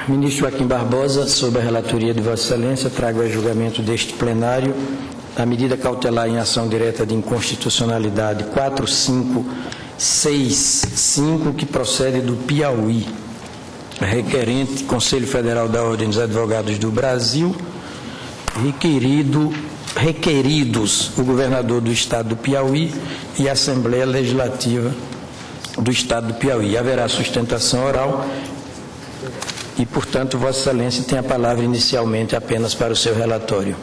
Ministro Joaquim Barbosa, sob a relatoria de Vossa Excelência, trago a julgamento deste plenário a medida cautelar em ação direta de inconstitucionalidade 4565, que procede do Piauí, requerente Conselho Federal da Ordem dos Advogados do Brasil, requeridos o governador do Estado do Piauí e a Assembleia Legislativa do Estado do Piauí. Haverá sustentação oral e, portanto, Vossa Excelência tem a palavra inicialmente apenas para o seu relatório.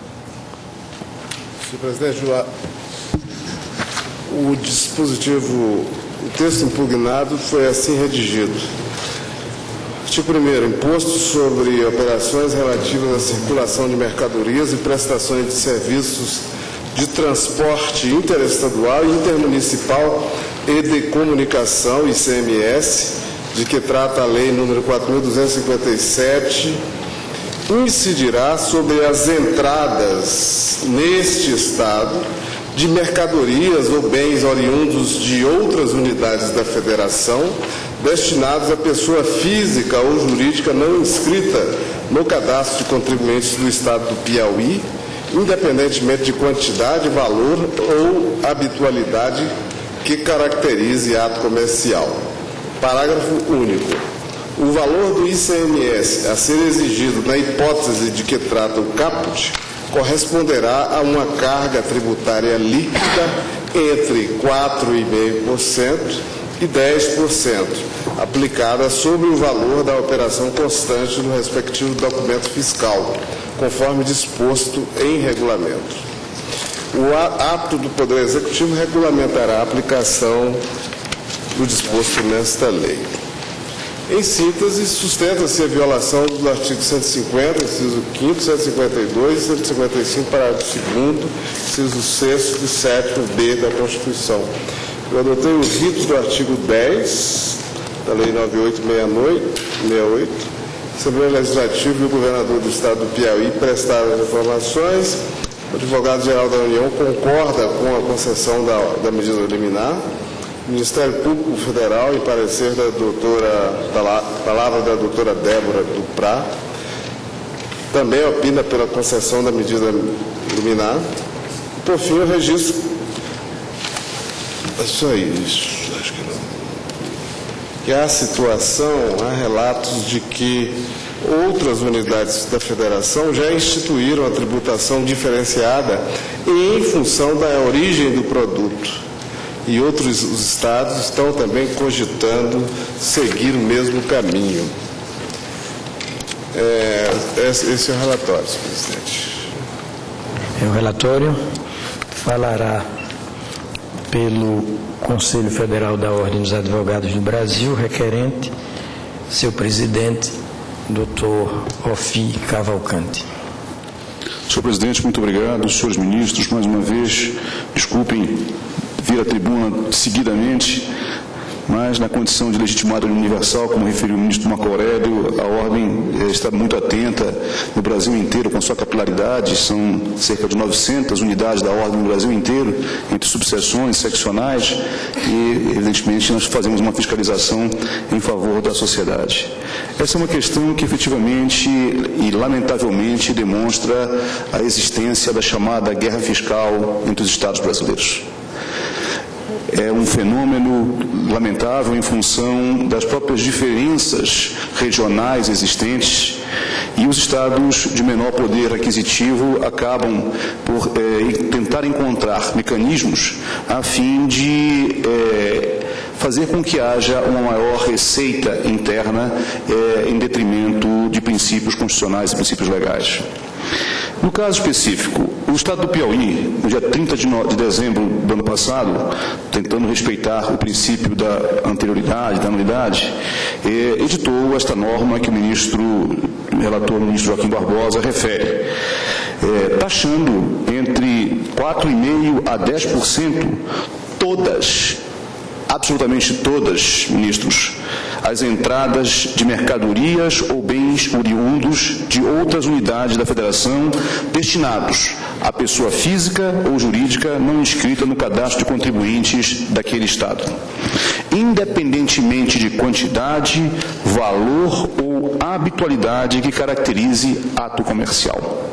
Senhor presidente, o dispositivo, o texto impugnado foi assim redigido. Artigo 1º. Imposto sobre operações relativas à circulação de mercadorias e prestações de serviços de transporte interestadual e intermunicipal e de comunicação, ICMS, de que trata a Lei nº 4.257, incidirá sobre as entradas neste Estado de mercadorias ou bens oriundos de outras unidades da Federação, destinados a pessoa física ou jurídica não inscrita no cadastro de contribuintes do Estado do Piauí, independentemente de quantidade, valor ou habitualidade que caracterize ato comercial. Parágrafo único. O valor do ICMS a ser exigido na hipótese de que trata o caput corresponderá a uma carga tributária líquida entre 4,5% e 10%, aplicada sobre o valor da operação constante no respectivo documento fiscal, conforme disposto em regulamento. O ato do Poder Executivo regulamentará a aplicação do disposto nesta lei. Em síntese, sustenta-se a violação do artigo 150, inciso 5º, 152 e 155, parágrafo 2º, inciso 6º e 7º-B da Constituição. Eu adotei os ritos do artigo 10 da Lei 9868, Assembleia Legislativa e o Governador do Estado do Piauí prestaram as informações. O Advogado-Geral da União concorda com a concessão da medida liminar. O Ministério Público Federal, em parecer palavra da doutora Débora Duprá, também opina pela concessão da medida liminar. E, por fim, o registro. É só isso, acho que não. Que há situação, há relatos de que outras unidades da Federação já instituíram a tributação diferenciada em função da origem do produto. E outros estados estão também cogitando seguir o mesmo caminho. Esse é o relatório, senhor presidente. O relatório falará pelo Conselho Federal da Ordem dos Advogados do Brasil, requerente, seu presidente, doutor Ofi Cavalcante. Senhor presidente, muito obrigado. Senhores ministros, mais uma vez, desculpem vir à tribuna seguidamente, mas na condição de legitimado universal, como referiu o ministro Marco Aurélio, a ordem está muito atenta no Brasil inteiro, com sua capilaridade. São cerca de 900 unidades da ordem no Brasil inteiro, entre subseções, seccionais, e, evidentemente, nós fazemos uma fiscalização em favor da sociedade. Essa é uma questão que, efetivamente e lamentavelmente, demonstra a existência da chamada guerra fiscal entre os estados brasileiros. É um fenômeno lamentável em função das próprias diferenças regionais existentes, e os estados de menor poder aquisitivo acabam por tentar encontrar mecanismos a fim de fazer com que haja uma maior receita interna em detrimento de princípios constitucionais e princípios legais. No caso específico, o Estado do Piauí, no dia 30 de dezembro do ano passado, tentando respeitar o princípio da anterioridade, da anuidade, editou esta norma que o relator ministro Joaquim Barbosa refere, taxando entre 4,5% a 10% todas, absolutamente todas, ministros, as entradas de mercadorias ou bens oriundos de outras unidades da Federação destinados a pessoa física ou jurídica não inscrita no cadastro de contribuintes daquele Estado. independentemente de quantidade, valor ou habitualidade que caracterize ato comercial.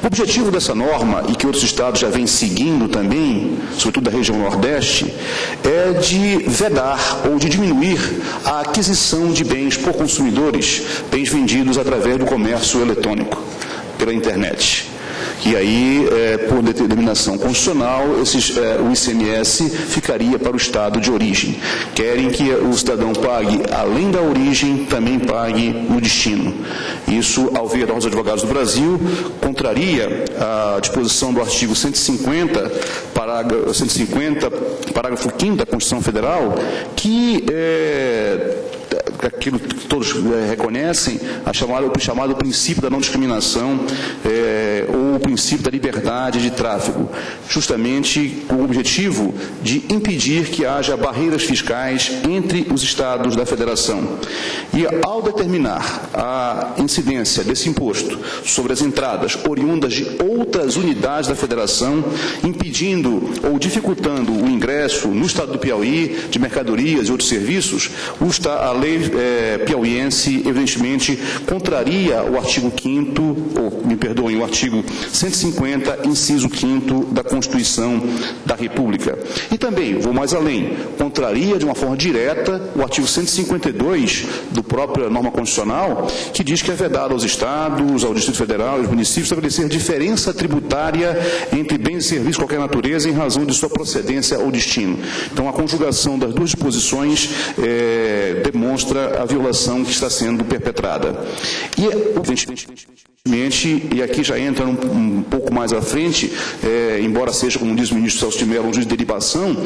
O objetivo dessa norma, e que outros estados já vêm seguindo também, sobretudo da região Nordeste, é de vedar ou de diminuir a aquisição de bens por consumidores, bens vendidos através do comércio eletrônico, pela internet. E aí, por determinação constitucional, o ICMS ficaria para o estado de origem. Querem que o cidadão pague, além da origem, também pague no destino. Isso, ao ver aos advogados do Brasil, contraria a disposição do artigo 150, parágrafo 5º da Constituição Federal, que aquilo que todos reconhecem, o chamado princípio da não discriminação, ou o princípio da liberdade de tráfego, justamente com o objetivo de impedir que haja barreiras fiscais entre os estados da federação. E ao determinar a incidência desse imposto sobre as entradas oriundas de outras unidades da federação, impedindo ou dificultando o ingresso no estado do Piauí de mercadorias e outros serviços, a lei piauiense, evidentemente, contraria o artigo 5º, ou, me perdoem, o artigo 150, inciso 5º da Constituição da República. E também, vou mais além, contraria de uma forma direta o artigo 152 do próprio norma constitucional, que diz que é vedado aos estados, ao Distrito Federal e aos municípios estabelecer diferença tributária entre bens e serviços de qualquer natureza em razão de sua procedência ou destino. Então, a conjugação das duas disposições demonstra a violação que está sendo perpetrada. E, evidentemente, e aqui já entra um pouco mais à frente, embora seja, como diz o ministro Celso de Mello, um juiz de derivação,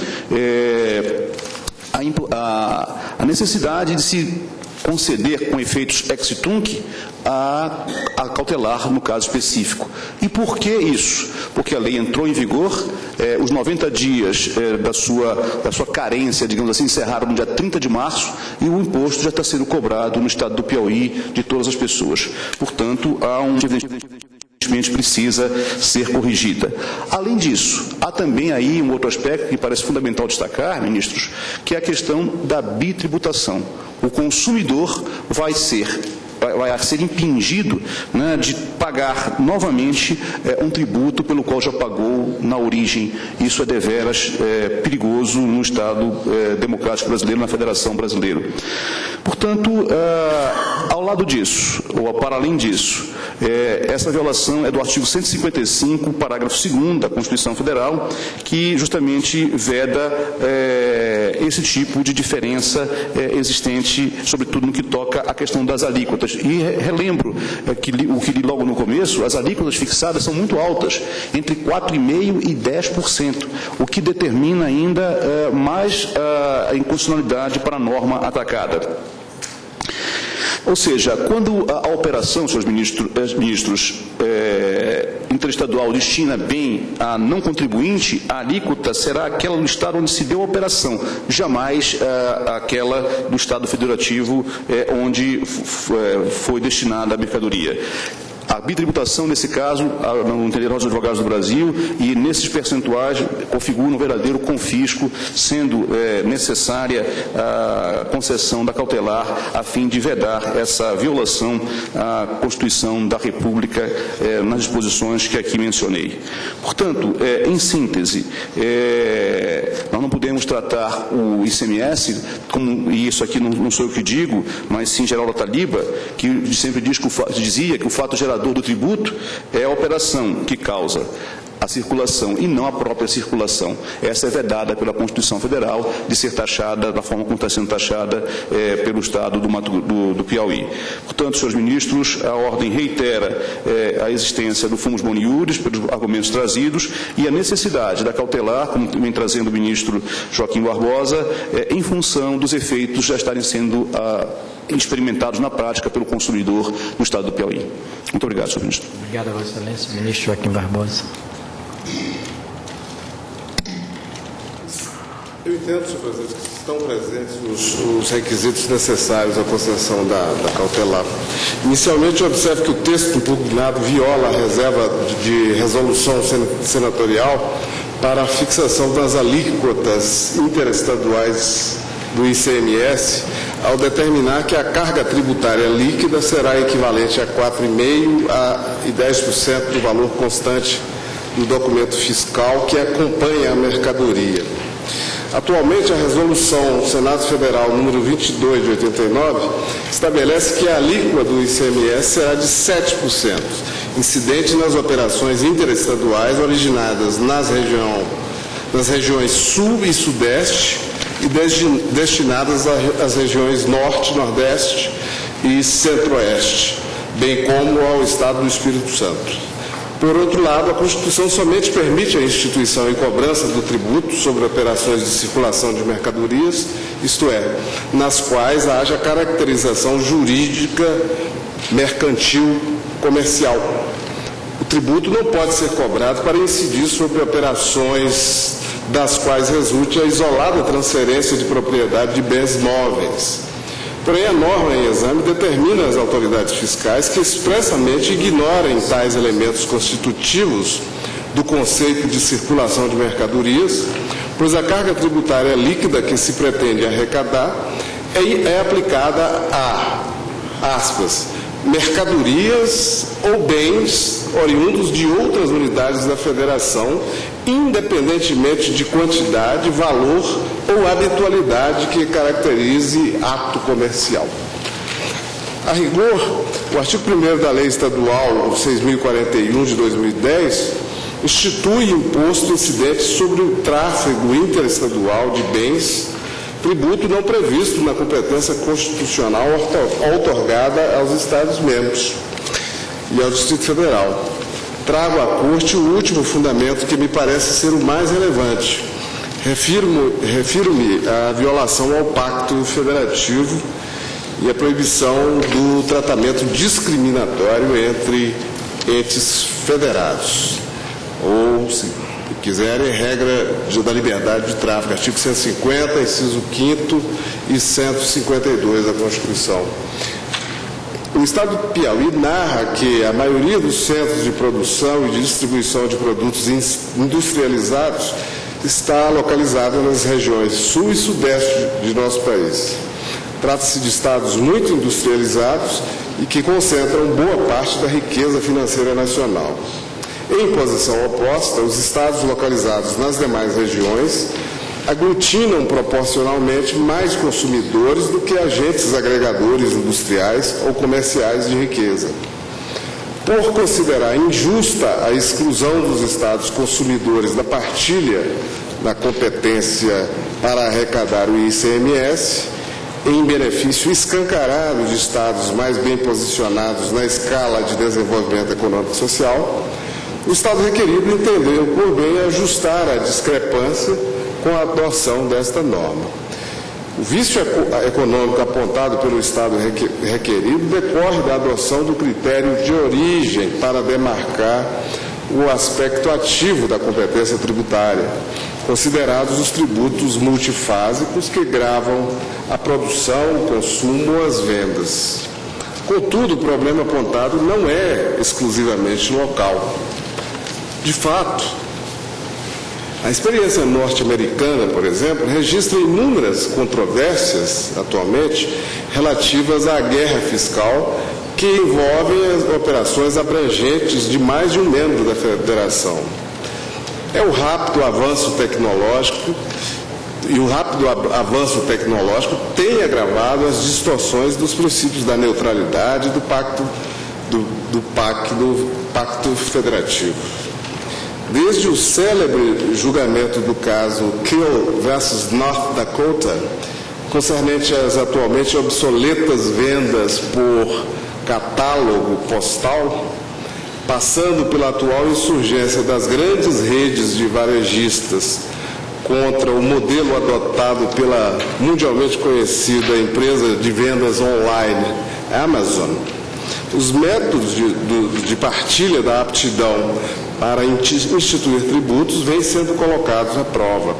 a necessidade de se conceder com efeitos ex tunc a cautelar no caso específico. E por que isso? Porque a lei entrou em vigor, os 90 dias da sua carência, digamos assim, encerraram no dia 30 de março e o imposto já está sendo cobrado no estado do Piauí de todas as pessoas. Portanto, há evidentemente precisa ser corrigida. Além disso, há também aí um outro aspecto que parece fundamental destacar, ministros, que é a questão da bitributação. O consumidor vai ser impingido, né, de pagar novamente um tributo pelo qual já pagou na origem. Isso é deveras perigoso no Estado democrático brasileiro, na Federação Brasileira. Portanto, ao lado disso, ou para além disso, essa violação é do artigo 155, parágrafo 2º da Constituição Federal, que justamente veda esse tipo de diferença existente, sobretudo no que toca à questão das alíquotas. E relembro o que li logo no começo, as alíquotas fixadas são muito altas, entre 4,5% e 10%, o que determina ainda mais a inconstitucionalidade para a norma atacada. Ou seja, quando a operação, senhores ministros, interestadual destina bem a não contribuinte, a alíquota será aquela do estado onde se deu a operação, jamais aquela do estado federativo onde foi destinada a mercadoria. A bitributação, nesse caso, no entender dos advogados do Brasil, e nesses percentuais configura um verdadeiro confisco, sendo necessária a concessão da cautelar a fim de vedar essa violação à Constituição da República nas disposições que aqui mencionei. Portanto, em síntese, nós não podemos tratar o ICMS, e isso aqui não sou eu que digo, mas sim Geraldo Taliba, que sempre dizia que o fato gerador do tributo é a operação que causa a circulação e não a própria circulação. Essa é vedada pela Constituição Federal de ser taxada da forma como está sendo taxada pelo Estado do Piauí. Portanto, senhores ministros, a ordem reitera a existência do fumus boni iuris pelos argumentos trazidos e a necessidade da cautelar, como vem trazendo o ministro Joaquim Barbosa, em função dos efeitos já estarem sendo experimentados na prática pelo consumidor no Estado do Piauí. Muito obrigado, senhor ministro. Obrigado, Vossa Excelência. Ministro Joaquim Barbosa. Eu entendo, senhor presidente, que estão presentes os requisitos necessários à concessão da cautelar. Inicialmente, eu observo que o texto impugnado viola a reserva de resolução senatorial para a fixação das alíquotas interestaduais do ICMS ao determinar que a carga tributária líquida será equivalente a 4,5% e 10% do valor constante do documento fiscal que acompanha a mercadoria. Atualmente, a resolução do Senado Federal número 22 de 89 estabelece que a alíquota do ICMS será de 7%, incidente nas operações interestaduais originadas nas regiões Sul e Sudeste e destinadas às regiões Norte, Nordeste e Centro-Oeste, bem como ao Estado do Espírito Santo. Por outro lado, a Constituição somente permite a instituição e cobrança do tributo sobre operações de circulação de mercadorias, isto é, nas quais haja caracterização jurídica, mercantil, comercial. O tributo não pode ser cobrado para incidir sobre operações das quais resulte a isolada transferência de propriedade de bens móveis. Porém, a norma em exame determina às autoridades fiscais que expressamente ignorem tais elementos constitutivos do conceito de circulação de mercadorias, pois a carga tributária líquida que se pretende arrecadar é aplicada a, aspas, mercadorias ou bens oriundos de outras unidades da Federação, independentemente de quantidade, valor ou habitualidade que caracterize ato comercial. A rigor, o artigo 1º da Lei Estadual 6.041 de 2010 institui imposto incidente sobre o tráfego interestadual de bens, tributo não previsto na competência constitucional outorgada aos Estados-membros e ao Distrito Federal. Trago à Corte o último fundamento que me parece ser o mais relevante. Refiro-me à violação ao Pacto Federativo e à proibição do tratamento discriminatório entre entes federados, ou, se quiserem, regra da liberdade de tráfico, artigo 150, inciso 5º e 152 da Constituição. O Estado do Piauí narra que a maioria dos centros de produção e de distribuição de produtos industrializados está localizada nas regiões Sul e Sudeste de nosso país. Trata-se de estados muito industrializados e que concentram boa parte da riqueza financeira nacional. Em posição oposta, os estados localizados nas demais regiões aglutinam proporcionalmente mais consumidores do que agentes agregadores industriais ou comerciais de riqueza. Por considerar injusta a exclusão dos estados consumidores da partilha da competência para arrecadar o ICMS, em benefício escancarado de estados mais bem posicionados na escala de desenvolvimento econômico e social, o Estado requerido entendeu por bem ajustar a discrepância com a adoção desta norma. O vício econômico apontado pelo Estado requerido decorre da adoção do critério de origem para demarcar o aspecto ativo da competência tributária, considerados os tributos multifásicos que gravam a produção, o consumo ou as vendas. Contudo, o problema apontado não é exclusivamente local. De fato, a experiência norte-americana, por exemplo, registra inúmeras controvérsias, atualmente, relativas à guerra fiscal, que envolvem as operações abrangentes de mais de um membro da Federação. É o rápido avanço tecnológico, e o rápido avanço tecnológico tem agravado as distorções dos princípios da neutralidade do Pacto Federativo. Desde o célebre julgamento do caso Kill versus North Dakota, concernente às atualmente obsoletas vendas por catálogo postal, passando pela atual insurgência das grandes redes de varejistas contra o modelo adotado pela mundialmente conhecida empresa de vendas online, Amazon, os métodos de partilha da aptidão para instituir tributos vêm sendo colocados à prova.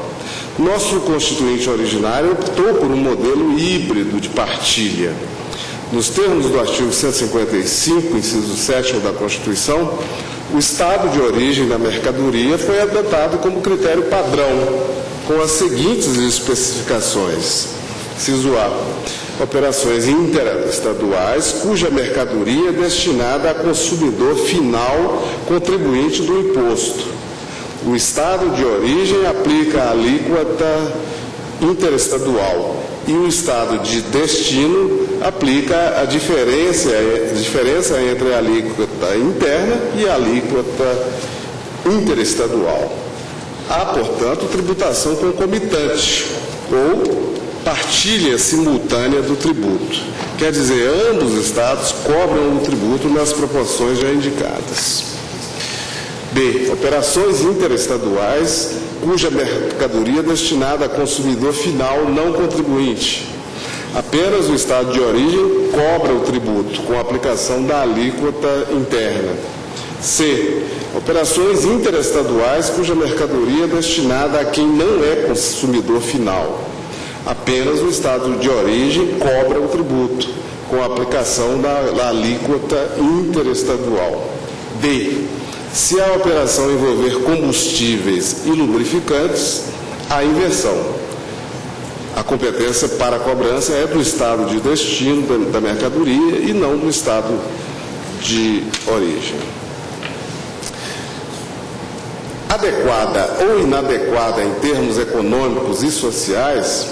Nosso constituinte originário optou por um modelo híbrido de partilha. Nos termos do artigo 155, inciso 7º da Constituição, o estado de origem da mercadoria foi adotado como critério padrão, com as seguintes especificações. Inciso A. Operações interestaduais cuja mercadoria é destinada a consumidor final contribuinte do imposto. O Estado de origem aplica a alíquota interestadual e o Estado de destino aplica a diferença entre a alíquota interna e a alíquota interestadual. Há, portanto, tributação concomitante ou partilha simultânea do tributo. Quer dizer, ambos os estados cobram o tributo nas proporções já indicadas. B. Operações interestaduais cuja mercadoria é destinada a consumidor final não contribuinte. Apenas o estado de origem cobra o tributo com aplicação da alíquota interna. C. Operações interestaduais cuja mercadoria é destinada a quem não é consumidor final. Apenas o estado de origem cobra o tributo, com a aplicação da alíquota interestadual. D. Se a operação envolver combustíveis e lubrificantes, a inversão. A competência para a cobrança é do estado de destino da mercadoria e não do estado de origem. Adequada ou inadequada em termos econômicos e sociais,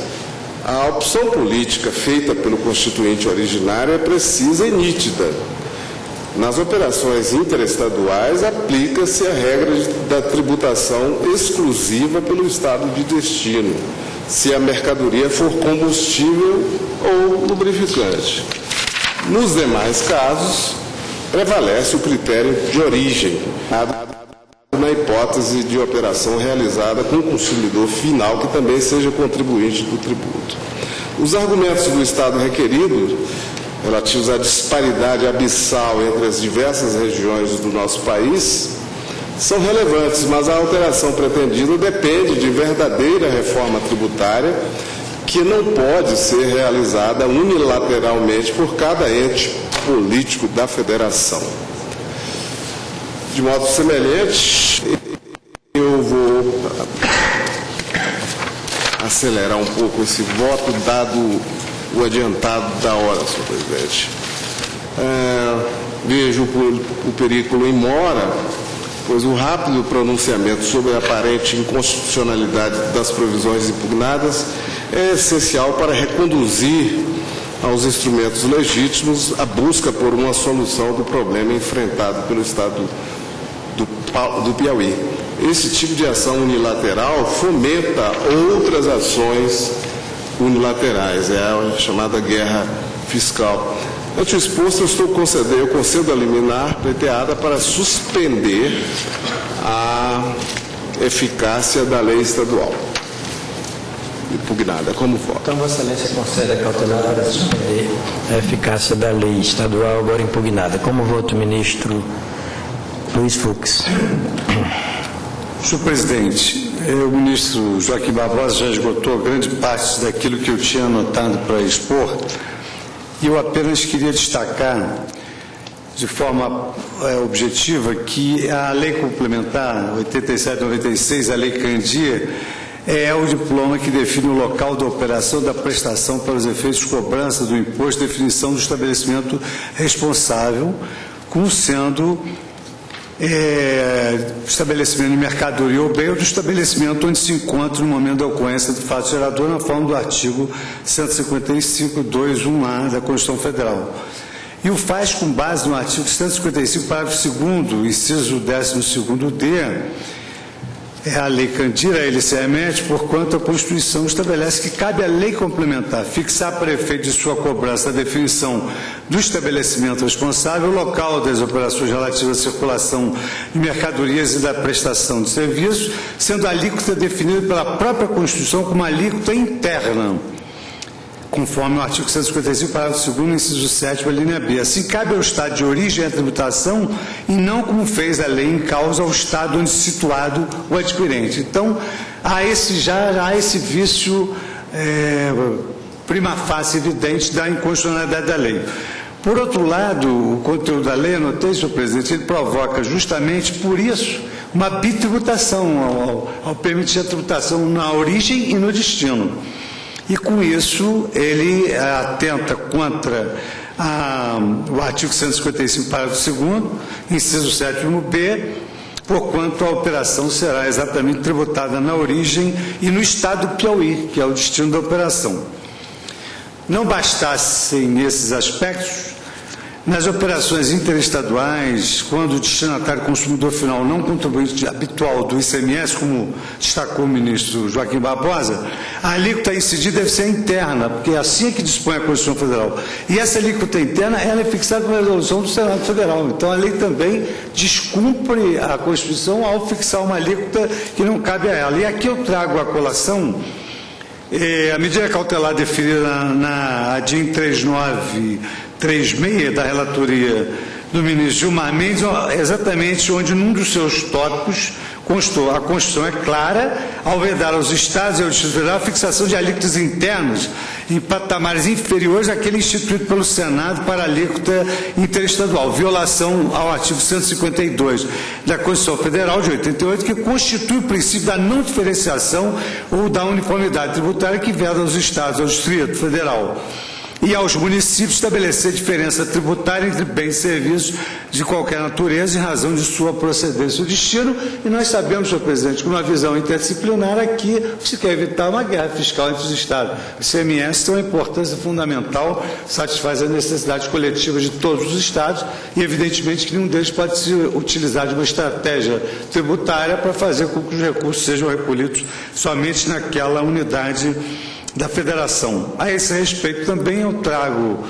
a opção política feita pelo constituinte originário é precisa e nítida. Nas operações interestaduais, aplica-se a regra da tributação exclusiva pelo estado de destino, se a mercadoria for combustível ou lubrificante. Nos demais casos, prevalece o critério de origem, na hipótese de operação realizada com o consumidor final, que também seja contribuinte do tributo. Os argumentos do Estado requerido, relativos à disparidade abissal entre as diversas regiões do nosso país, são relevantes, mas a alteração pretendida depende de verdadeira reforma tributária que não pode ser realizada unilateralmente por cada ente político da federação. De modo semelhante, eu vou acelerar um pouco esse voto, dado o adiantado da hora, senhor presidente. Vejo o perigo em mora, pois o rápido pronunciamento sobre a aparente inconstitucionalidade das provisões impugnadas é essencial para reconduzir aos instrumentos legítimos a busca por uma solução do problema enfrentado pelo Estado do Piauí. Esse tipo de ação unilateral fomenta outras ações unilaterais, é a chamada guerra fiscal. Ante o exposto, eu concedo a liminar pleiteada para suspender a eficácia da lei estadual impugnada. Como voto? Então, Vossa Excelência concede a cautelar para suspender a eficácia da lei estadual agora impugnada. Como voto, ministro Luiz Fux? Senhor presidente, o ministro Joaquim Barbosa já esgotou grande parte daquilo que eu tinha anotado para expor, e eu apenas queria destacar de forma objetiva que a lei complementar 87/96, a lei Candia, é o diploma que define o local da operação da prestação para os efeitos de cobrança do imposto, definição do estabelecimento responsável, como sendo estabelecimento de mercadoria ou bem, ou do estabelecimento onde se encontra no momento da ocorrência do fato gerador, na forma do artigo 155.2.1a da Constituição Federal. E o faz com base no artigo 155, parágrafo 2º, inciso 12d, a lei Candira, ele se remete, porquanto a Constituição estabelece que cabe à lei complementar fixar para efeito de sua cobrança a definição do estabelecimento responsável, o local das operações relativas à circulação de mercadorias e da prestação de serviços, sendo a alíquota definida pela própria Constituição como alíquota interna, conforme o artigo 155, parágrafo 2º, inciso 7º, linha B. Assim, cabe ao Estado de origem a tributação e não como fez a lei em causa ao Estado onde situado o adquirente. Então, há esse vício prima facie evidente da inconstitucionalidade da lei. Por outro lado, o conteúdo da lei, anotei, senhor presidente, ele provoca justamente por isso uma bitributação, ao permitir a tributação na origem e no destino. E, com isso, ele atenta contra o artigo 155, parágrafo 2º, inciso 7º-B, porquanto a operação será exatamente tributada na origem e no estado do Piauí, que é o destino da operação. Não bastassem esses aspectos, nas operações interestaduais, quando o destinatário consumidor final não contribuinte habitual do ICMS, como destacou o ministro Joaquim Barbosa, a alíquota incidida deve ser interna, porque é assim que dispõe a Constituição Federal. E essa alíquota interna ela é fixada por resolução do Senado Federal. Então, a lei também descumpre a Constituição ao fixar uma alíquota que não cabe a ela. E aqui eu trago à colação a medida cautelar definida na ADIM 3936 da relatoria do ministro Gilmar Mendes, exatamente onde num dos seus tópicos constou: a Constituição é clara ao vedar aos Estados e ao Distrito Federal a fixação de alíquotas internas em patamares inferiores àquele instituído pelo Senado para a alíquota interestadual, violação ao artigo 152 da Constituição Federal de 88, que constitui o princípio da não diferenciação ou da uniformidade tributária que veda aos Estados, ao Distrito Federal e aos municípios estabelecer diferença tributária entre bens e serviços de qualquer natureza em razão de sua procedência ou destino. E nós sabemos, senhor presidente, que uma visão interdisciplinar aqui se quer evitar uma guerra fiscal entre os Estados. O ICMS tem uma importância fundamental, satisfaz as necessidades coletivas de todos os Estados e, evidentemente, que nenhum deles pode se utilizar de uma estratégia tributária para fazer com que os recursos sejam recolhidos somente naquela unidade da Federação. A esse respeito, também eu trago,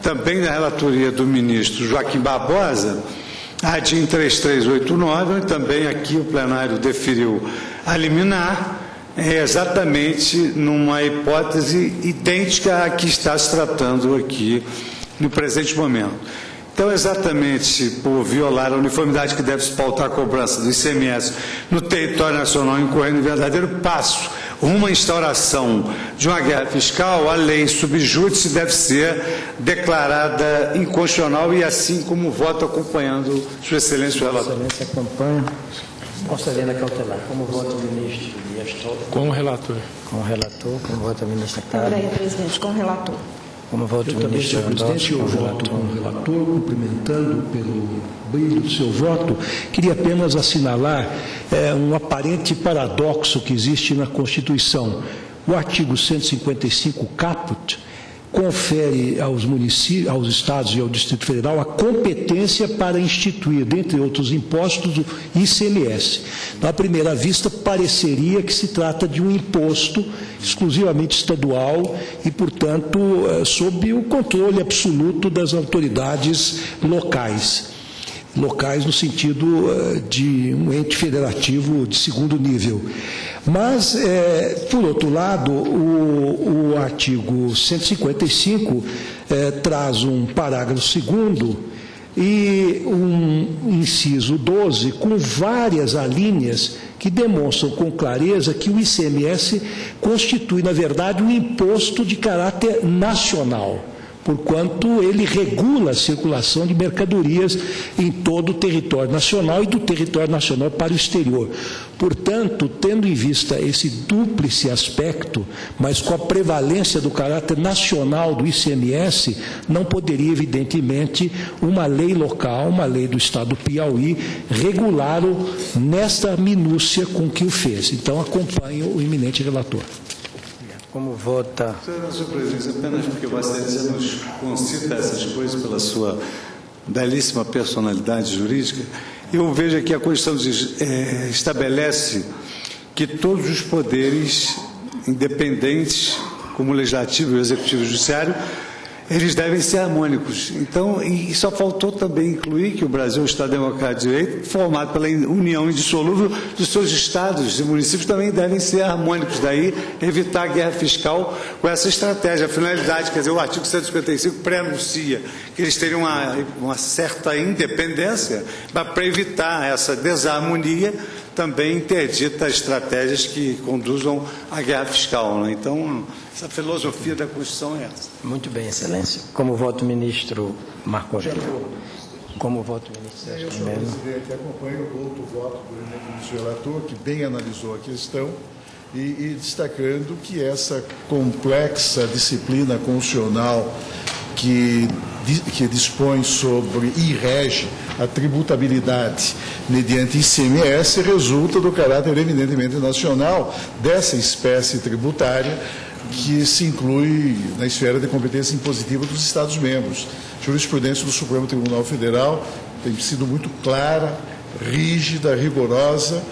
também na relatoria do ministro Joaquim Barbosa, a ADIM 3389, onde também aqui o plenário deferiu a liminar, exatamente numa hipótese idêntica à que está se tratando aqui no presente momento. Então, exatamente por violar a uniformidade que deve se pautar a cobrança do ICMS no território nacional, incorrendo em verdadeiro passo rumo à instauração de uma guerra fiscal, a lei subjúdice deve ser declarada inconstitucional e assim como voto acompanhando Sua Excelência o relator. Sua Excelência acompanha. Concedendo a cautelar. Como voto o ministro Dias Toffoli? Com o relator. Com o relator. Como voto a ministra Carla? Também, presidente, com o relator. Como voto o ministro presidente, eu voto com o relator, cumprimentando pelo brilho do seu voto. Queria apenas assinalar um aparente paradoxo que existe na Constituição. O artigo 155, caput, confere aos municípios, aos estados e ao Distrito Federal a competência para instituir, dentre outros impostos, o ICMS. À primeira vista, pareceria que se trata de um imposto exclusivamente estadual e, portanto, sob o controle absoluto das autoridades locais. Locais no sentido de um ente federativo de segundo nível. Mas, por outro lado, o artigo 155 traz um parágrafo 2º e um inciso 12 com várias alíneas que demonstram com clareza que o ICMS constitui, na verdade, um imposto de caráter nacional, porquanto ele regula a circulação de mercadorias em todo o território nacional e do território nacional para o exterior. Portanto, tendo em vista esse dúplice aspecto, mas com a prevalência do caráter nacional do ICMS, não poderia, evidentemente, uma lei local, uma lei do Estado do Piauí, regulá-lo nesta minúcia com que o fez. Então, acompanho o eminente relator. Como vota? Senhor presidente, apenas porque Vossa Excelência nos concita essas coisas pela sua belíssima personalidade jurídica, eu vejo que a Constituição estabelece que todos os poderes independentes, como o Legislativo, o Executivo e o Judiciário, eles devem ser harmônicos. Então, e só faltou também incluir que o Brasil é um Estado democrático de direito, formado pela união indissolúvel dos seus estados e municípios, também devem ser harmônicos. Daí, evitar a guerra fiscal com essa estratégia. A finalidade, quer dizer, o artigo 155 pré-anuncia que eles teriam uma certa independência, mas para evitar essa desarmonia, também interdita estratégias que conduzam à guerra fiscal. Né? Então, essa filosofia da Constituição é essa. Muito bem, Excelência. Como voto o ministro Marco Aurélio? Como voto o ministro Sérgio Melo? Senhor presidente, acompanho o voto do ministro relator, que bem analisou a questão e destacando que essa complexa disciplina constitucional que dispõe sobre e rege a tributabilidade mediante ICMS resulta do caráter eminentemente nacional dessa espécie tributária que se inclui na esfera de competência impositiva dos Estados-membros. A jurisprudência do Supremo Tribunal Federal tem sido muito clara, rígida, rigorosa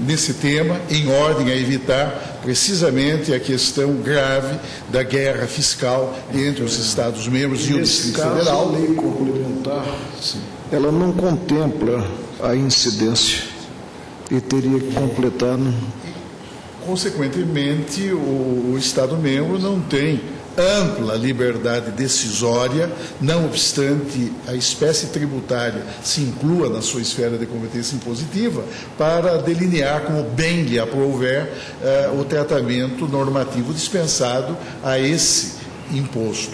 nesse tema, em ordem a evitar precisamente a questão grave da guerra fiscal entre os Estados-membros e o Distrito Federal. A lei complementar, ela não contempla a incidência e teria que completar. Consequentemente, o Estado-membro não tem ampla liberdade decisória, não obstante a espécie tributária se inclua na sua esfera de competência impositiva, para delinear como bem lhe aprouver o tratamento normativo dispensado a esse imposto.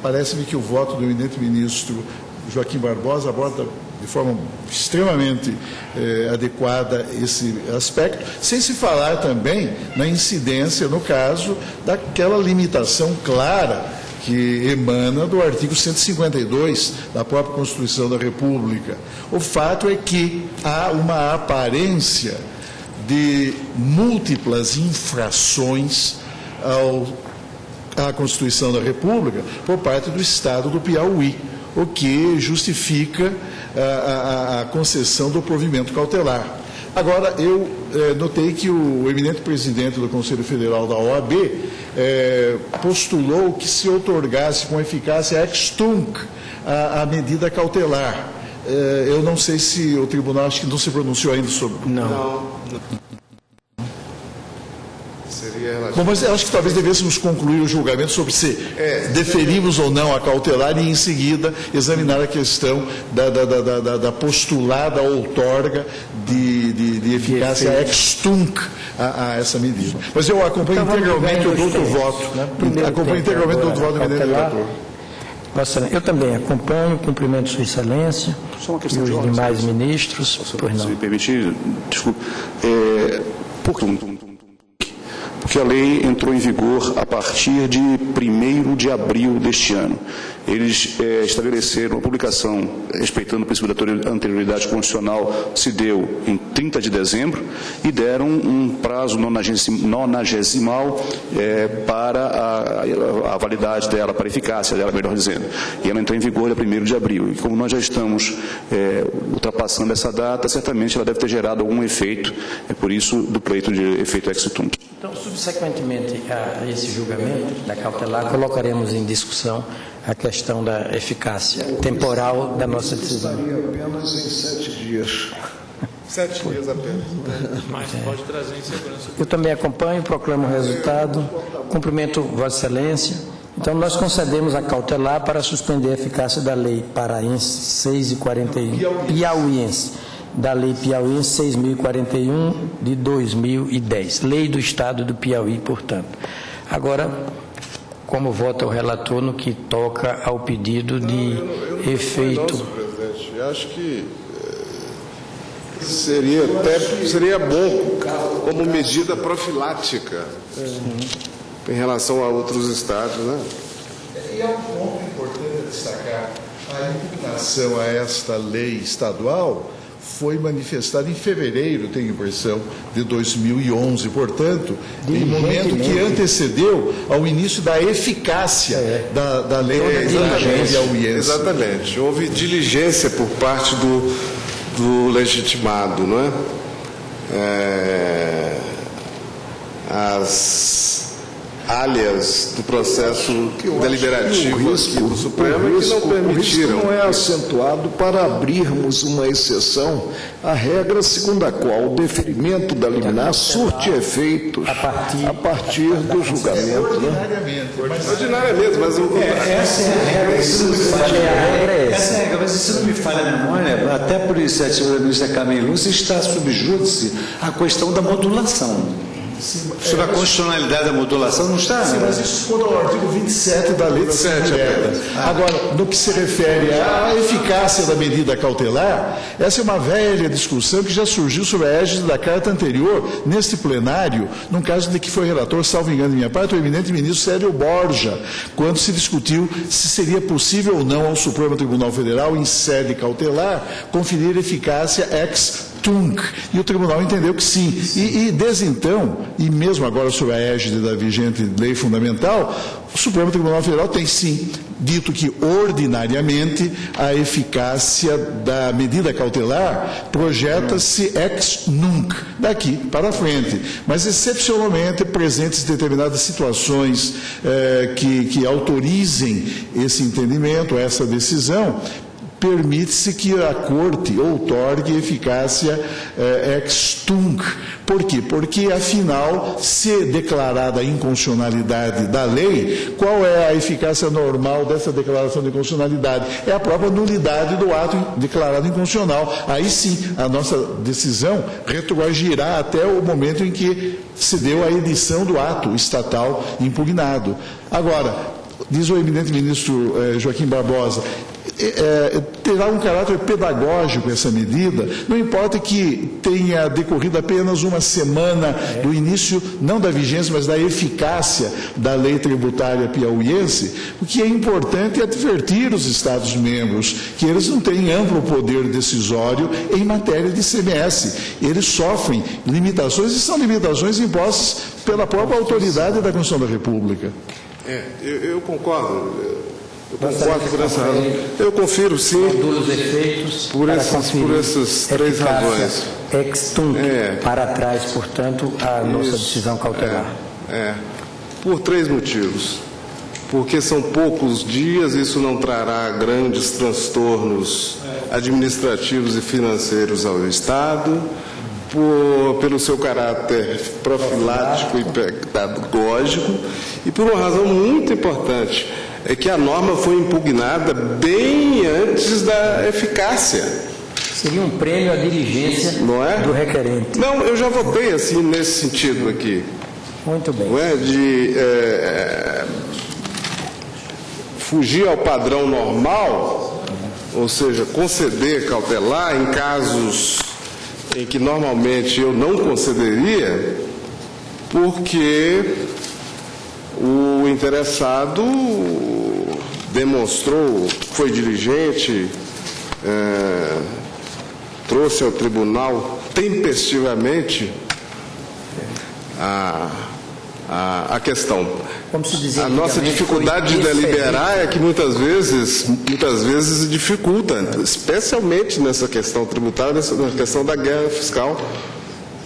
Parece-me que o voto do eminente ministro Joaquim Barbosa aborda de forma extremamente adequada esse aspecto, sem se falar também na incidência, no caso, daquela limitação clara que emana do artigo 152 da própria Constituição da República. O fato é que há uma aparência de múltiplas infrações à Constituição da República por parte do Estado do Piauí, o que justifica a concessão do provimento cautelar. Agora, eu notei que o eminente presidente do Conselho Federal da OAB postulou que se outorgasse com eficácia ex tunc a medida cautelar. Eu não sei se o tribunal, acho que não se pronunciou ainda sobre... Não. Bom, mas eu acho que talvez devêssemos concluir o julgamento sobre se deferimos ou não a cautelar e, em seguida, examinar a questão da postulada outorga de eficácia ex tunc a essa medida. Mas eu acompanho integralmente o doutor voto. Acompanho integralmente o doutor voto do eminente relator. Eu também acompanho, cumprimento Sua Excelência e os demais ministros. Se me permitir, desculpe. Porque a lei entrou em vigor a partir de 1º de abril deste ano. Eles estabeleceram a publicação, respeitando o princípio da anterioridade constitucional, se deu em 30 de dezembro, e deram um prazo nonagesimal para a validade dela, para a eficácia dela, melhor dizendo. E ela entrou em vigor dia 1º de abril. E como nós já estamos ultrapassando essa data, certamente ela deve ter gerado algum efeito, por isso do pleito de efeito ex tunc. Então, subsequentemente a esse julgamento da cautelar, colocaremos em discussão a questão da eficácia temporal da nossa decisão. Apenas em 7 dias. 7 dias apenas. Mas pode trazer insegurança. Eu também acompanho, proclamo o resultado, cumprimento Vossa Excelência. Então, nós concedemos a cautelar para suspender a eficácia da Lei Paraense 6.041, Piauiense, da Lei Piauiense 6.041 de 2010, Lei do Estado do Piauí, portanto. Agora, como vota o relator no que toca ao pedido de efeito... Não, presidente, eu acho que seria bom como medida profilática em relação a outros estados, né? E é um ponto importante destacar: a impugnação a esta lei estadual foi manifestada em fevereiro, tenho a impressão, de 2011, portanto, em momento que antecedeu ao início da eficácia da lei piauiense. Exatamente. Houve diligência por parte do legitimado, não é? As áreas do processo deliberativo aqui do Supremo que não permitiram. O risco não é acentuado para abrirmos uma exceção à regra segundo a qual o deferimento da liminar surte efeitos a partir do julgamento. Ordinariamente, mas Essa é a regra, essa é a regra, mas se não me falha a memória, até por iniciativa da ministra Carmen Lúcia, está sob júdice a questão da modulação. Sobre a constitucionalidade da modulação não está? Sim, mas isso ficou no artigo 27 da Lei da Ação Direta. Agora, no que se refere à eficácia da medida cautelar, essa é uma velha discussão que já surgiu sobre a égide da carta anterior, neste plenário, num caso de que foi relator, salvo engano de minha parte, o eminente ministro Célio Borja, quando se discutiu se seria possível ou não ao Supremo Tribunal Federal, em sede cautelar, conferir eficácia ex tunc, e o tribunal entendeu que sim. E desde então, e mesmo agora sob a égide da vigente lei fundamental, o Supremo Tribunal Federal tem sim dito que ordinariamente a eficácia da medida cautelar projeta-se ex nunc, daqui para frente, mas excepcionalmente presentes determinadas situações que autorizem esse entendimento, essa decisão, permite-se que a Corte outorgue eficácia ex tunc. Por quê? Porque, afinal, se declarada a inconstitucionalidade da lei, qual é a eficácia normal dessa declaração de inconstitucionalidade? É a própria nulidade do ato declarado inconstitucional. Aí sim, a nossa decisão retroagirá até o momento em que se deu a edição do ato estatal impugnado. Agora, diz o eminente ministro Joaquim Barbosa, terá um caráter pedagógico essa medida, não importa que tenha decorrido apenas uma semana do início, não da vigência, mas da eficácia da lei tributária piauiense. O que é importante é advertir os Estados-membros que eles não têm amplo poder decisório em matéria de ICMS. Eles sofrem limitações e são limitações impostas pela própria autoridade da Constituição da República. Eu concordo. Eu concordo por essa razão. Eu confiro, sim, por essas três razões. Ex tunc, para trás, portanto, a nossa decisão cautelar. Por três motivos. Porque são poucos dias, isso não trará grandes transtornos administrativos e financeiros ao Estado, pelo seu caráter profilático e pedagógico, e por uma razão muito importante, é que a norma foi impugnada bem antes da eficácia. Seria um prêmio à diligência do requerente. Não, eu já votei assim nesse sentido aqui. Muito bem. Não é de fugir ao padrão normal, ou seja, conceder cautelar em casos em que normalmente eu não concederia, porque o interessado demonstrou, foi diligente, trouxe ao tribunal tempestivamente a questão. A nossa dificuldade de deliberar é que muitas vezes dificulta, especialmente nessa questão tributária, na questão da guerra fiscal.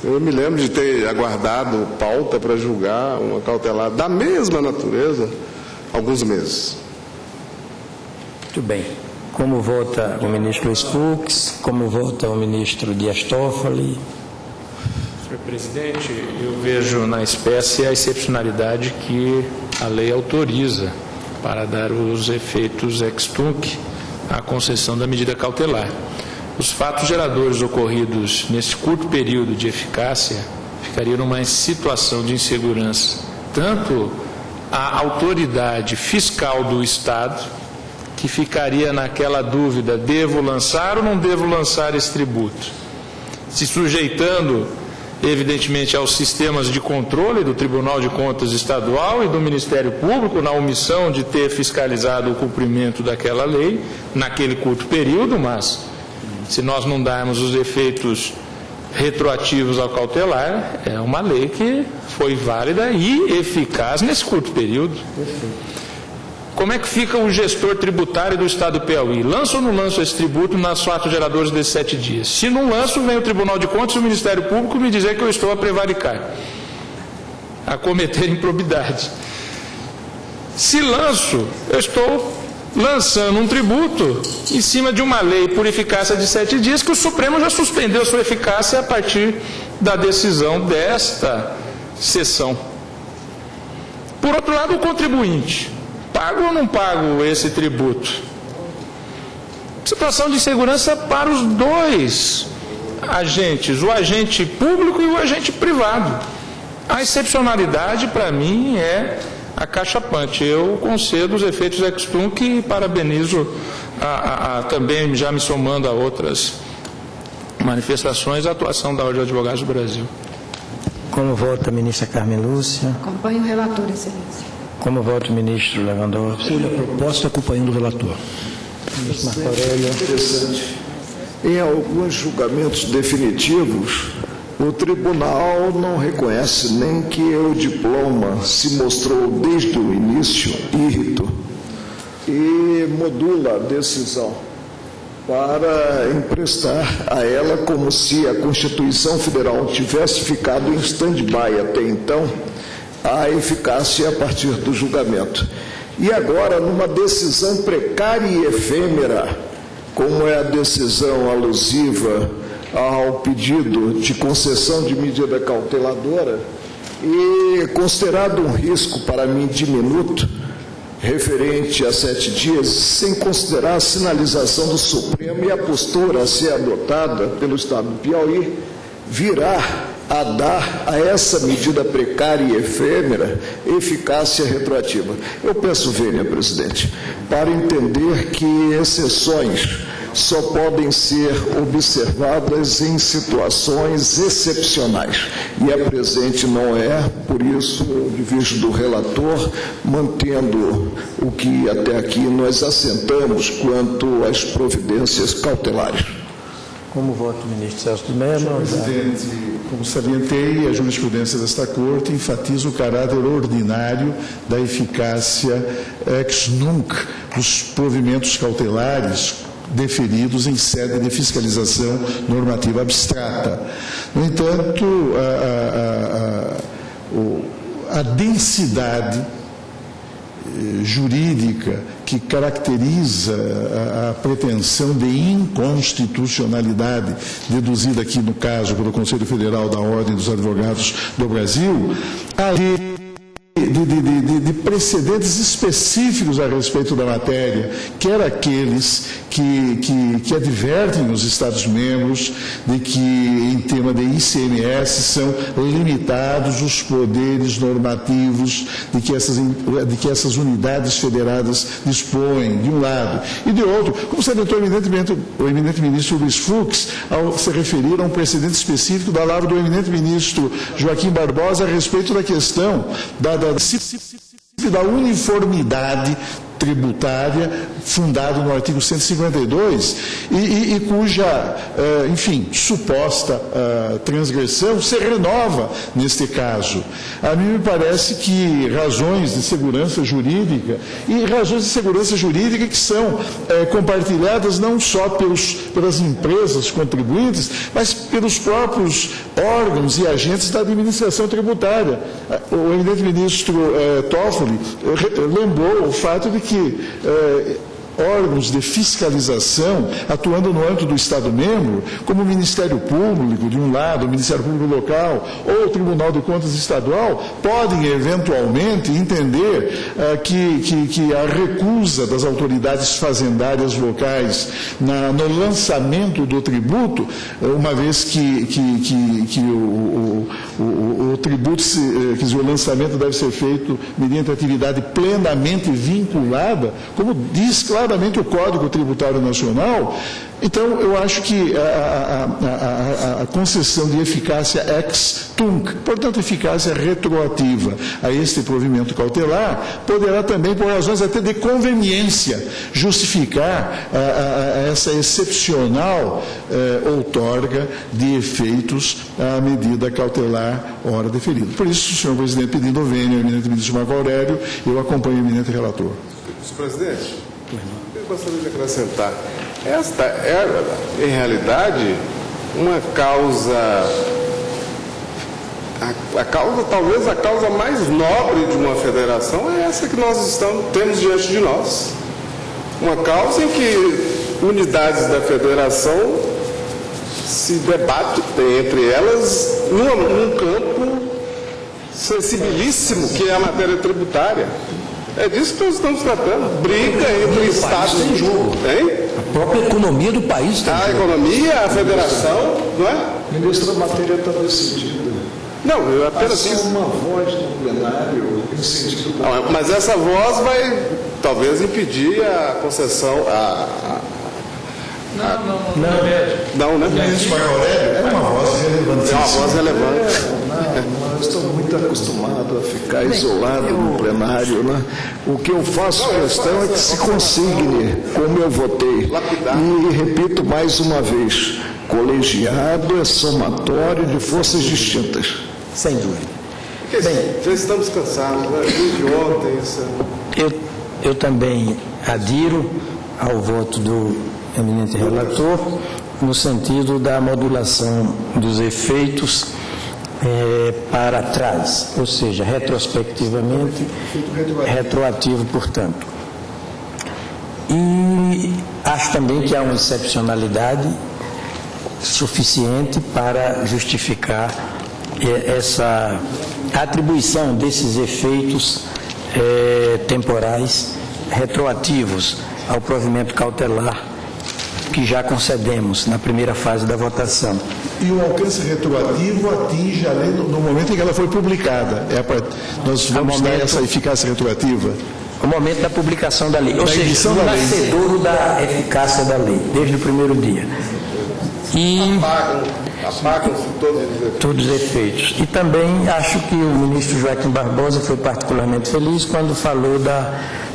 Eu me lembro de ter aguardado pauta para julgar uma cautelar da mesma natureza alguns meses. Muito bem. Como vota o ministro Fux? Como vota o ministro Dias Toffoli? Senhor presidente, eu vejo na espécie a excepcionalidade que a lei autoriza para dar os efeitos ex tunc à concessão da medida cautelar. Os fatos geradores ocorridos nesse curto período de eficácia ficariam numa situação de insegurança, tanto a autoridade fiscal do Estado, que ficaria naquela dúvida, devo lançar ou não devo lançar esse tributo, se sujeitando, evidentemente, aos sistemas de controle do Tribunal de Contas Estadual e do Ministério Público, na omissão de ter fiscalizado o cumprimento daquela lei, naquele curto período, mas se nós não darmos os efeitos retroativos ao cautelar, é uma lei que foi válida e eficaz nesse curto período. Como é que fica o gestor tributário do Estado do Piauí? Lança ou não lança esse tributo nas fatos geradores desses 7 dias? Se não lanço, vem o Tribunal de Contas e o Ministério Público me dizer que eu estou a prevaricar, a cometer improbidade. Se lanço, eu estou lançando um tributo em cima de uma lei por eficácia de 7 dias que o Supremo já suspendeu sua eficácia a partir da decisão desta sessão. Por outro lado, o contribuinte, pago ou não pago esse tributo? Situação de insegurança para os dois agentes, o agente público e o agente privado. A excepcionalidade, para mim, é acachapante. Eu concedo os efeitos ex tunc e parabenizo também, já me somando a outras manifestações, a atuação da Ordem de Advogados do Brasil. Como vota a ministra Carmen Lúcia? Acompanho o relator, excelência. Como vota o ministro Lewandowski? Apoio a proposta, acompanhando o relator. Ministro Marco Aurélio. Interessante. Em alguns julgamentos definitivos, o tribunal não reconhece nem que o diploma se mostrou desde o início írrito e modula a decisão para emprestar a ela como se a Constituição Federal tivesse ficado em stand-by até então a eficácia a partir do julgamento. E agora, numa decisão precária e efêmera, como é a decisão alusiva ao pedido de concessão de medida cauteladora, e considerado um risco para mim diminuto, referente a 7 dias, sem considerar a sinalização do Supremo e a postura a ser adotada pelo Estado do Piauí, virá a dar a essa medida precária e efêmera eficácia retroativa. Eu peço vênia, presidente, para entender que exceções só podem ser observadas em situações excepcionais. E a presente não é, por isso eu divirjo do relator, mantendo o que até aqui nós assentamos quanto às providências cautelares. Como vota o ministro Celso de Mello? Senhor presidente, como salientei, a jurisprudência desta Corte enfatiza o caráter ordinário da eficácia ex nunc dos provimentos cautelares deferidos em sede de fiscalização normativa abstrata. No entanto, a densidade jurídica que caracteriza a pretensão de inconstitucionalidade deduzida aqui no caso pelo Conselho Federal da Ordem dos Advogados do Brasil, além de precedentes específicos a respeito da matéria, quer aqueles que advertem os Estados-membros de que, em tema de ICMS, são limitados os poderes normativos de que essas unidades federadas dispõem, de um lado, e de outro, como salientou o eminente ministro Luiz Fux, ao se referir a um precedente específico da palavra do eminente ministro Joaquim Barbosa a respeito da questão da uniformidade tributária, fundado no artigo 152, e cuja, enfim, suposta transgressão se renova neste caso. A mim me parece que razões de segurança jurídica, e razões de segurança jurídica que são compartilhadas não só pelas empresas contribuintes, mas pelos próprios órgãos e agentes da administração tributária. O eminente ministro Toffoli lembrou o fato de que órgãos de fiscalização atuando no âmbito do Estado-membro, como o Ministério Público, de um lado, o Ministério Público Local ou o Tribunal de Contas Estadual, podem eventualmente entender que a recusa das autoridades fazendárias locais no lançamento do tributo, uma vez que o tributo, quer dizer, o lançamento deve ser feito mediante atividade plenamente vinculada, como diz claramente o Código Tributário Nacional. Então, eu acho que a concessão de eficácia ex tunc, portanto, eficácia retroativa a este provimento cautelar, poderá também, por razões até de conveniência, justificar essa excepcional outorga de efeitos à medida cautelar ora deferida. Por isso, senhor presidente, pedindo vênia ao eminente ministro Marco Aurélio, eu acompanho o eminente relator. Senhor presidente, eu gostaria de acrescentar. Esta é, em realidade, uma causa, talvez a causa mais nobre de uma federação é essa que nós temos diante de nós. Uma causa em que unidades da federação se debatem entre elas num campo sensibilíssimo que é a matéria tributária. É disso que nós estamos tratando. Briga entre estados em jogo. Hein? A própria economia do país está em jogo. A economia, a federação, não é? Ministro, a matéria está decidida. Não, eu apenas Passou uma voz no plenário em sentido... Não, mas essa voz vai talvez impedir a concessão, Não, né? Ministro Marco Aurélio é uma voz relevante. É uma voz relevante. Não, eu estou muito acostumado a ficar isolado no plenário, né? O que eu faço questão é que se consigne como eu votei. E repito mais uma vez, colegiado é somatório de forças distintas. Sem dúvida. Bem, já estamos cansados, né? Desde ontem isso. Eu também adiro ao voto do eminente relator, no sentido da modulação dos efeitos para trás, ou seja, retrospectivamente, retroativo, portanto. E acho também que há uma excepcionalidade suficiente para justificar essa atribuição desses efeitos temporais retroativos ao provimento cautelar que já concedemos na primeira fase da votação. E o alcance retroativo atinge a lei no momento em que ela foi publicada. Nós vamos dar essa eficácia retroativa? O momento da publicação da lei, ou Da seja, edição o da lei. nascedouro da eficácia da lei, desde o primeiro dia. E Apagam-se todos os efeitos. E também acho que o ministro Joaquim Barbosa foi particularmente feliz quando falou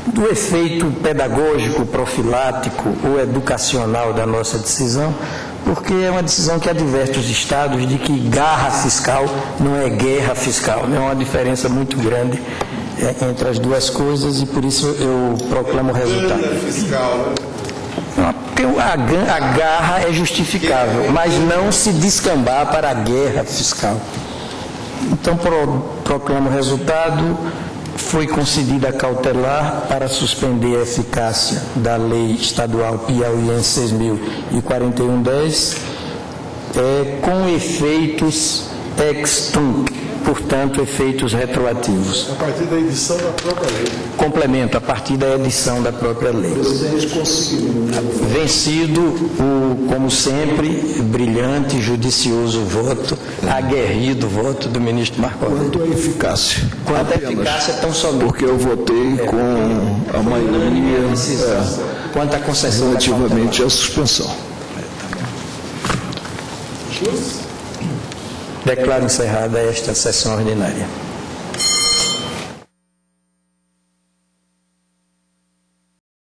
do efeito pedagógico, profilático ou educacional da nossa decisão, porque é uma decisão que adverte os estados de que garra fiscal não é guerra fiscal, não é uma diferença muito grande entre as duas coisas, e por isso eu proclamo o resultado. fiscal, né? Porque a garra é justificável, mas não se descambar para a guerra fiscal. Então, proclamo o resultado. Foi concedida a cautelar para suspender a eficácia da lei estadual piauiense 6.041/10, com efeitos ex tunc, portanto, efeitos retroativos. A partir da edição da própria lei. Complemento, a partir da edição da própria lei. Vencido como sempre, brilhante, judicioso voto, aguerrido voto do ministro Marco Aurélio. Quanto à eficácia? Quanto à eficácia, tão somente. Porque eu votei com a maioria Quanto à concessão relativamente à suspensão. Declaro encerrada esta sessão ordinária.